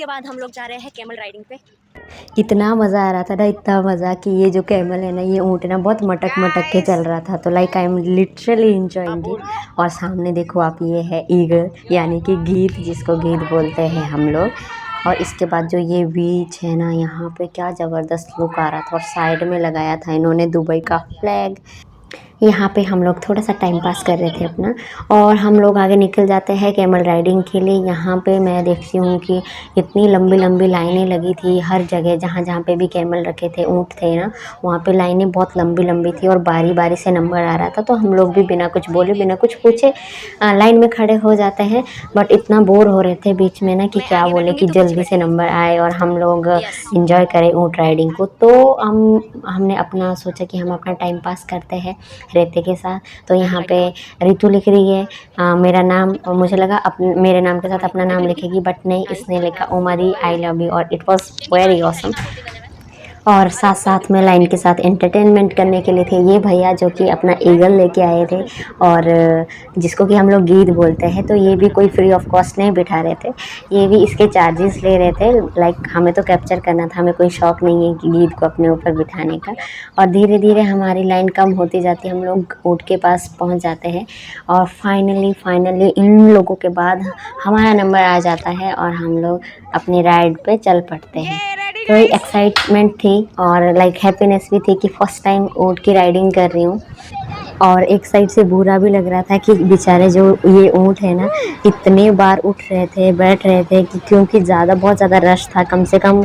इसके बाद हम लोग जा रहे हैं कैमल राइडिंग पे। इतना मज़ा आ रहा था ना, इतना मज़ा कि ये जो कैमल है ना, ये ऊँट ना बहुत मटक मटक के चल रहा था। तो like I am literally enjoying it. और सामने देखो आप, ये है ईगल यानी कि गीद, जिसको गीद बोलते हैं हम लोग। और इसके बाद जो ये बीच है ना, यहाँ पे क्या ज़बरदस्त लुक आ रहा था। और साइड में लगाया था इन्होंने दुबई का फ्लैग। यहाँ पे हम लोग थोड़ा सा टाइम पास कर रहे थे अपना, और हम लोग आगे निकल जाते हैं कैमल राइडिंग के लिए। यहाँ पे मैं देखती हूँ कि इतनी लंबी लंबी लाइनें लगी थी हर जगह, जहाँ जहाँ पे भी कैमल रखे थे, ऊँट थे ना, वहाँ पे लाइनें बहुत लंबी लंबी थी और बारी बारी से नंबर आ रहा था। तो हम लोग भी बिना कुछ बोले, बिना कुछ पूछे लाइन में खड़े हो जाते हैं। बट इतना बोर हो रहे थे बीच में ना कि क्या बोले कि जल्दी से नंबर आए और हम लोग इंजॉय करें ऊँट राइडिंग को। तो हमने अपना सोचा कि हम अपना टाइम पास करते हैं रेते के साथ। तो यहाँ पे रितु लिख रही है मेरा नाम, और मुझे लगा मेरे नाम के साथ अपना नाम लिखेगी, बट नहीं, इसने लिखा उमरी आई लव यू। और इट वॉज वेरी ऑसम। और साथ साथ में लाइन के साथ एंटरटेनमेंट करने के लिए थे ये भैया, जो कि अपना ईगल लेके आए थे, और जिसको कि हम लोग गीद बोलते हैं। तो ये भी कोई फ्री ऑफ कॉस्ट नहीं बिठा रहे थे, ये भी इसके चार्जेस ले रहे थे। लाइक हमें तो कैप्चर करना था, हमें कोई शौक नहीं है कि गीद को अपने ऊपर बिठाने का। और धीरे धीरे हमारी लाइन कम होती जाती है, हम लोग ऊँट के पास पहुँच जाते हैं। और फाइनली इन लोगों के बाद हमारा नंबर आ जाता है और हम लोग अपनी राइड पे चल पड़ते हैं। थोड़ी एक्साइटमेंट थी और लाइक हैप्पीनेस भी थी कि फर्स्ट टाइम ऊँट की राइडिंग कर रही हूँ। और एक साइड से बुरा भी लग रहा था कि बेचारे जो ये ऊँट है ना, इतने बार उठ रहे थे, बैठ रहे थे, कि क्योंकि बहुत ज़्यादा रश था। कम से कम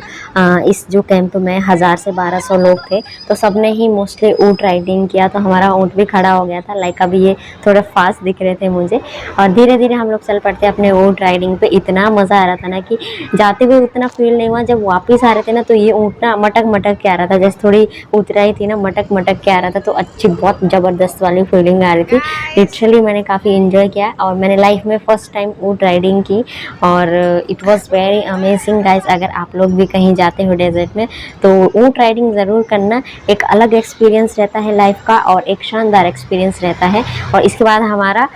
इस जो कैंप में 1000 से 1200 लोग थे, तो सब ने ही मोस्टली ऊँट राइडिंग किया। तो हमारा ऊँट भी खड़ा हो गया था। लाइक अभी ये थोड़ा फास्ट दिख रहे थे मुझे। और धीरे धीरे हम लोग चल पड़ते अपने ऊँट राइडिंग पे। इतना मज़ा आ रहा था ना कि जाते हुए उतना फील नहीं हुआ, जब वापस आ रहे थे ना तो ये ऊँट ना मटक मटक के आ रहा था, जैसे थोड़ी ऊँचाई थी ना, मटक मटक के आ रहा था। तो अच्छी बहुत ज़बरदस्त वाली फीलिंग आ रही थी। लिटरली मैंने काफ़ी इन्जॉय किया और मैंने लाइफ में फ़र्स्ट टाइम ऊँट राइडिंग की, और it was very amazing guys. अगर आप लोग भी कहीं जाते हो डेजर्ट में तो ऊँट राइडिंग ज़रूर करना। एक अलग एक्सपीरियंस रहता है लाइफ का, और एक शानदार एक्सपीरियंस रहता है। और इसके बाद हमारा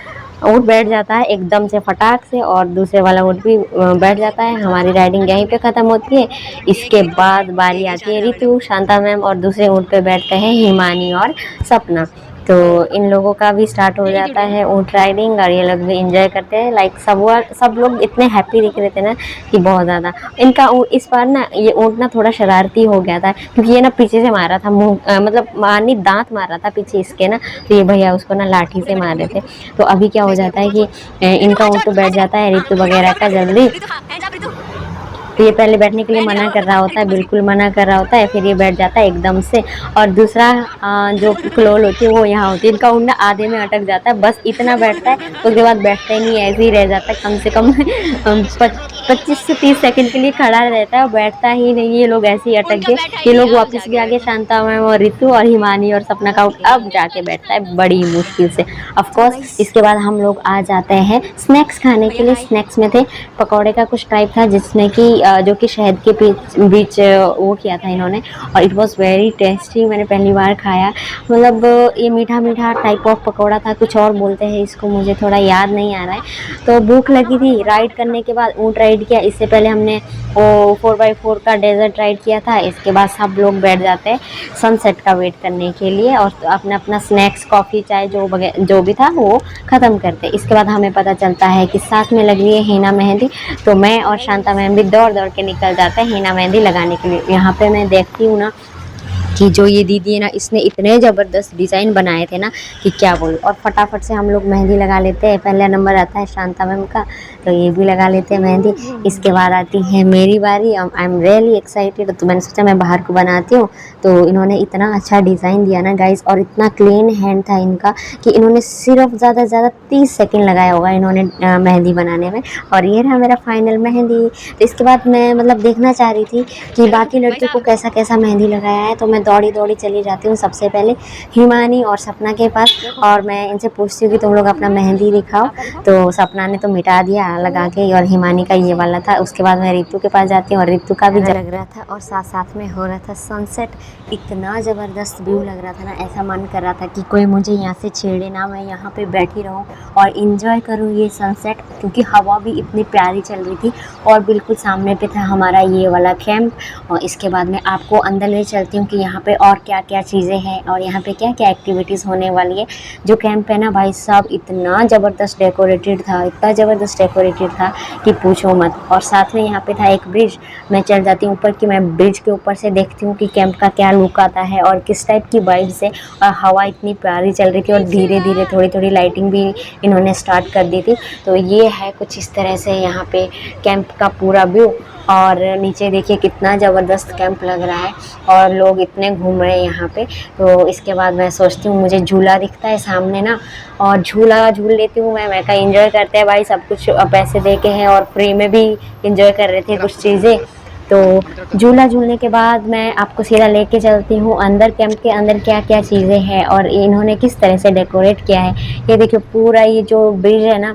ऊँट बैठ जाता है एकदम से फटाक से, और दूसरे वाला ऊँट भी बैठ जाता है। हमारी राइडिंग यहीं पे ख़त्म होती है। इसके बाद बारी आती है रितु, शांता मैम, और दूसरे ऊँट पे बैठते हैं हिमानी और सपना। तो इन लोगों का भी स्टार्ट हो जाता है ऊँट राइडिंग, और ये लोग भी इंजॉय करते हैं। लाइक सब लोग इतने हैप्पी दिख रहे थे ना कि बहुत ज़्यादा। इनका इस बार ना ये ऊँट ना थोड़ा शरारती हो गया था, क्योंकि ये ना पीछे से मार रहा था मुँह, मतलब मारनी दांत मार रहा था पीछे इसके ना। तो ये भैया उसको ना लाठी से मार रहे थे। तो अभी क्या हो जाता है कि इनका ऊँट तो बैठ जाता है रितु वगैरह का जल्दी। तो ये पहले बैठने के लिए मना कर रहा होता है, बिल्कुल मना कर रहा होता है, फिर ये बैठ जाता है एकदम से। और दूसरा जो क्लोल होती है वो यहाँ होती है। इनका ऊँट ना आधे में अटक जाता है, बस इतना बैठता है, उसके बाद बैठता ही नहीं, ऐसे ही रह जाता है। कम से कम 25 से 30 सेकंड के लिए खड़ा रहता है और बैठता ही नहीं। ये लोग ऐसे ही अटक गए। ये लोग वापस भी आगे, शांता मैम और रितु और हिमानी और सपना का ऊँट अब जाके बैठता है बड़ी मुश्किल से। ऑफकोर्स इसके बाद हम लोग आ जाते हैं स्नैक्स खाने के लिए। स्नैक्स में थे पकौड़े का कुछ टाइप था, जिसमें कि जो कि शहद के बीच वो किया था इन्होंने, और इट वाज वेरी टेस्टी। मैंने पहली बार खाया। मतलब ये मीठा मीठा टाइप ऑफ पकौड़ा था, कुछ और बोलते हैं इसको, मुझे थोड़ा याद नहीं आ रहा है। तो भूख लगी थी, राइड करने के बाद ऊँट राइड किया। इससे पहले हमने वो 4x4 का डेजर्ट राइड किया था। इसके बाद सब लोग बैठ जाते हैं सनसेट का वेट करने के लिए, और अपना अपना स्नैक्स, कॉफ़ी, चाय जो भी था वो ख़त्म करते। इसके बाद हमें पता चलता है कि साथ में लग रही है हीना मेहंदी। तो मैं और शांता मैम भी दौड़ दौड़ के निकल जाते हैं हीना मेहंदी लगाने के लिए। यहाँ पे मैं देखती हूँ ना कि जो ये दीदी है ना, इसने इतने ज़बरदस्त डिज़ाइन बनाए थे ना कि क्या बोलूँ। और फटाफट से हम लोग मेहंदी लगा लेते हैं। पहला नंबर आता है शांता मैम का, तो ये भी लगा लेते हैं मेहंदी। इसके बाद आती है मेरी बारी। I am really excited. तो मैंने सोचा मैं बाहर को बनाती हूँ। तो इन्होंने इतना अच्छा डिज़ाइन दिया ना गाइस, और इतना क्लीन हैंड था इनका कि इन्होंने सिर्फ ज़्यादा से ज़्यादा 30 सेकेंड लगाया होगा इन्होंने मेहंदी बनाने में। और ये रहा मेरा फाइनल मेहंदी। तो इसके बाद मैं मतलब देखना चाह रही थी कि बाकी लड़कियों को कैसा कैसा मेहंदी लगाया है। तो मैं दौड़ी दौड़ी चली जाती हूँ सबसे पहले हिमानी और सपना के पास, और मैं इनसे पूछती हूँ कि तुम लोग अपना मेहंदी दिखाओ। तो सपना ने तो मिटा दिया लगा के, और हिमानी का ये वाला था। उसके बाद मैं रितु के पास जाती हूँ और रितु का भी लग रहा था, और साथ साथ में हो रहा था सनसेट। इतना ज़बरदस्त व्यू लग रहा था ना, ऐसा मन कर रहा था कि कोई मुझे यहाँ से छेड़े ना, मैं यहाँ पे बैठी रहूँ और इंजॉय करूँ ये सनसेट, क्योंकि हवा भी इतनी प्यारी चल रही थी। और बिल्कुल सामने पे था हमारा ये वाला कैंप। और इसके बाद मैं आपको अंदर ले चलती हूँ कि यहाँ पे और क्या क्या चीज़ें हैं और यहाँ पे क्या क्या एक्टिविटीज़ होने वाली है। जो कैंप है ना भाई साहब, इतना ज़बरदस्त डेकोरेटेड था, इतना ज़बरदस्त डेकोरेटेड था कि पूछो मत। और साथ में यहाँ पे था एक ब्रिज। मैं चल जाती हूँ ऊपर कि मैं ब्रिज के ऊपर से देखती हूँ कि कैंप का क्या लुक आता है और किस टाइप की वाइब्स है। और हवा इतनी प्यारी चल रही थी, और धीरे धीरे थोड़ी थोड़ी लाइटिंग भी इन्होंने स्टार्ट कर दी थी। तो ये है कुछ इस तरह से यहाँ पे कैंप का पूरा व्यू। और नीचे देखिए कितना ज़बरदस्त कैंप लग रहा है, और लोग इतने घूम रहे हैं यहाँ पे। तो इसके बाद मैं सोचती हूँ, मुझे झूला दिखता है सामने ना, और झूला झूल लेती हूँ। मैं कहा एंजॉय करते हैं भाई, सब कुछ पैसे दे के हैं और फ्री में भी एंजॉय कर रहे थे कुछ चीज़ें। तो झूला झूलने के बाद मैं आपको सीधा लेके चलती हूँ अंदर, कैंप के अंदर क्या क्या चीज़ें हैं और इन्होंने किस तरह से डेकोरेट किया है। ये देखिए पूरा ये जो ब्रिज है ना,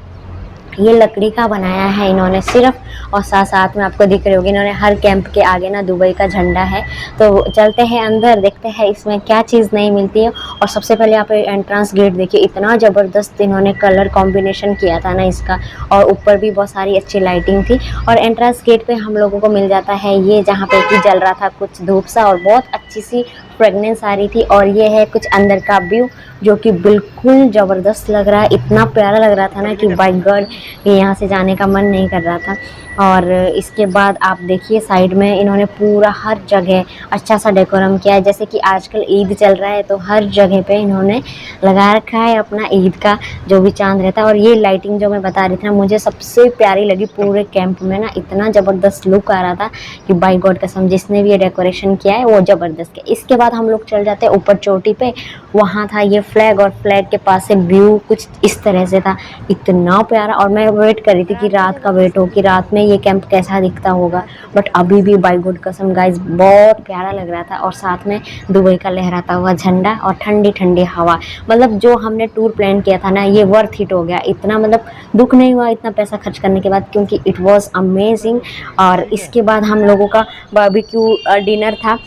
ये लकड़ी का बनाया है इन्होंने सिर्फ। और साथ साथ में आपको दिख रही होगी इन्होंने हर कैंप के आगे ना दुबई का झंडा है। तो चलते हैं अंदर, देखते हैं इसमें क्या चीज़ नहीं मिलती है। और सबसे पहले यहाँ पे एंट्रेंस गेट देखिए, इतना ज़बरदस्त इन्होंने कलर कॉम्बिनेशन किया था ना इसका, और ऊपर भी बहुत सारी अच्छी लाइटिंग थी। और एंट्रेंस गेट पे हम लोगों को मिल जाता है ये, जहाँ पे कि जल रहा था कुछ धूप सा, और बहुत अच्छी सी फ्रेगनेंस आ रही थी। और ये है कुछ अंदर का व्यू, जो कि बिल्कुल ज़बरदस्त लग रहा है। इतना प्यारा लग रहा था ना कि बाय गॉड यहाँ से जाने का मन नहीं कर रहा था। और इसके बाद आप देखिए साइड में इन्होंने पूरा हर जगह अच्छा सा डेकोरम किया है। जैसे कि आजकल ईद चल रहा है, तो हर जगह पे इन्होंने लगा रखा है अपना ईद का जो भी चांद रहता है। और ये लाइटिंग जो मैं बता रही थी ना, मुझे सबसे प्यारी लगी पूरे कैंप में ना। इतना ज़बरदस्त लुक आ रहा था कि बाय गॉड कसम, जिसने भी ये डेकोरेशन किया है वो ज़बरदस्त है। इसके बाद हम लोग चल जाते हैं ऊपर चोटी पे। वहाँ था ये फ्लैग, और फ्लैग के पास से व्यू कुछ इस तरह से था, इतना प्यारा। और मैं वेट कर रही थी कि रात का वेट हो कि रात में ये कैंप कैसा दिखता होगा। बट अभी भी बाय गॉड कसम गाइस बहुत प्यारा लग रहा था। और साथ में दुबई का लहराता हुआ झंडा और ठंडी ठंडी हवा। मतलब जो हमने टूर प्लान किया था ना, ये वर्थ इट हो गया। इतना मतलब दुख नहीं हुआ इतना पैसा खर्च करने के बाद, क्योंकि इट वाज अमेजिंग। और इसके बाद हम लोगों का बारबेक्यू डिनर था,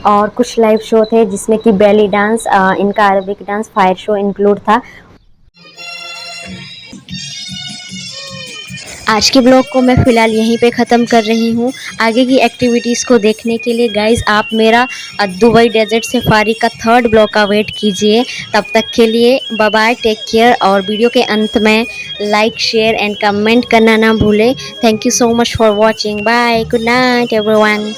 और कुछ लाइव शो थे जिसमें कि बेली डांस, इनका Arabic dance, fire show include था। आज के ब्लॉग को मैं फ़िलहाल यहीं पे ख़त्म कर रही हूँ। आगे की एक्टिविटीज़ को देखने के लिए गाइज़ आप मेरा दुबई डेजर्ट सफारी का 3rd ब्लॉग का वेट कीजिए। तब तक के लिए बाय बाय, टेक केयर। और वीडियो के अंत में लाइक, शेयर एंड कमेंट करना ना भूलें। Thank you so much for watching. Bye, good night everyone.